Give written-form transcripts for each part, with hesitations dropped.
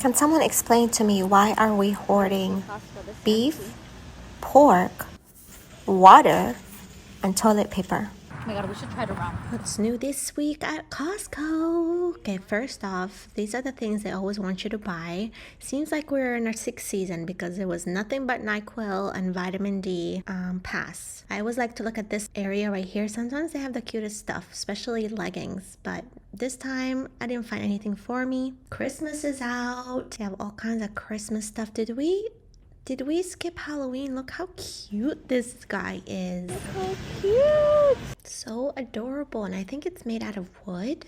Can someone explain to me why are we hoarding beef, pork, water, and toilet paper? Oh my god, we should try to run. What's new this week at Costco? Okay, first off, these are the things they always want you to buy. Seems like we're in our 6th season because there was nothing but NyQuil and vitamin D pass. I always like to look at this area right here. Sometimes they have the cutest stuff, especially leggings, but this time I didn't find anything for me. Christmas is out. They have all kinds of Christmas stuff. Did we skip Halloween? Look how cute this guy is. Look how cute. So adorable. And I think it's made out of wood.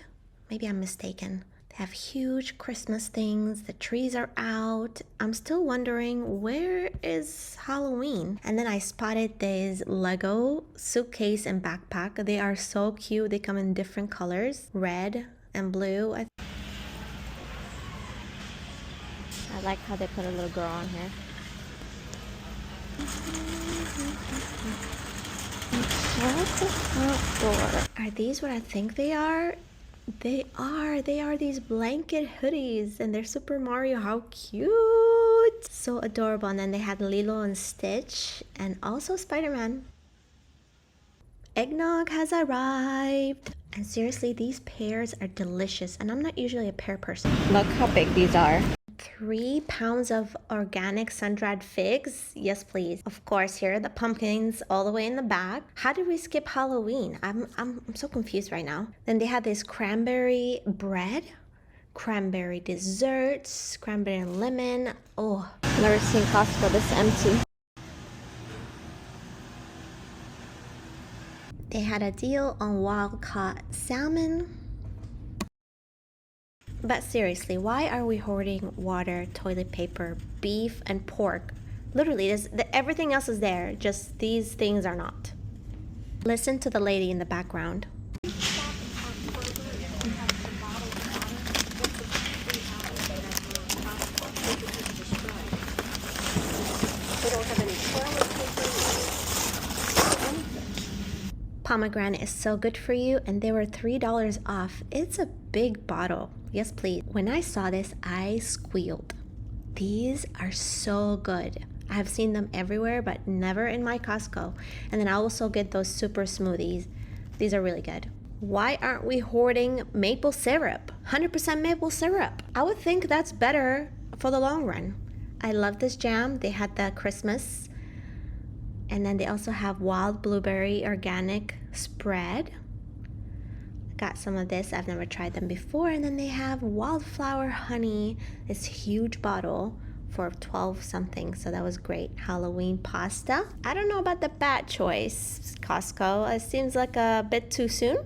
Maybe I'm mistaken. They have huge Christmas things. The trees are out. I'm still wondering, where is Halloween? And then I spotted this Lego suitcase and backpack. They are so cute. They come in different colors, red and blue. I like how they put a little girl on here. Are these what I think they are? They are these blanket hoodies and they're Super Mario. How cute! So adorable. And then they had Lilo and Stitch and also Spiderman. Eggnog has arrived. And seriously, these pears are delicious. And I'm not usually a pear person. Look how big these are. 3 pounds of organic sun-dried figs. Yes, please. Of course, here are the pumpkins all the way in the back. How did we skip Halloween? I'm so confused right now. Then they had this cranberry bread, cranberry desserts, cranberry and lemon. Oh, never seen Costco this empty. They had a deal on wild-caught salmon. But seriously, why are we hoarding water, toilet paper, beef, and pork? Literally, everything else is there, just these things are not. Listen to the lady in the background. Pomegranate is so good for you, and they were $3 off. It's a big bottle. Yes, please. When I saw this, I squealed. These are so good. I have seen them everywhere, but never in my Costco. And then I also get those super smoothies. These are really good. Why aren't we hoarding maple syrup? 100% maple syrup. I would think that's better for the long run. I love this jam. They had the Christmas. And then they also have wild blueberry organic spread. Got some of this. I've never tried them before. And then they have wildflower honey, this huge bottle for 12 something. So that was great. Halloween pasta. I don't know about the bat choice, Costco. It seems like a bit too soon.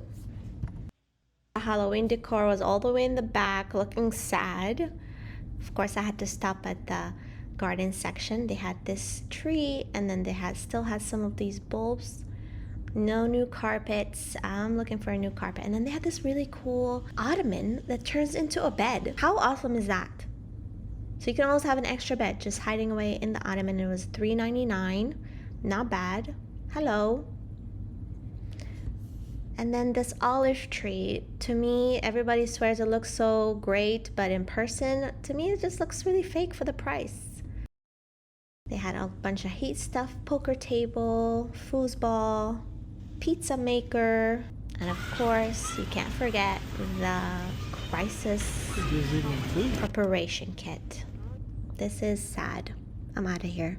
The Halloween decor was all the way in the back, looking sad. Of course, I had to stop at the garden section. They had this tree, and then they still had some of these bulbs. No new carpets. I'm looking for a new carpet. And then they had this really cool ottoman that turns into a bed. How awesome is that? So you can always have an extra bed just hiding away in the ottoman. It was $3.99. Not bad. Hello. And then this olive tree, to me, everybody swears it looks so great, but in person, to me, it just looks really fake for the price. They had a bunch of heat stuff, poker table, foosball, pizza maker, and of course, you can't forget the crisis preparation kit. This is sad. I'm out of here.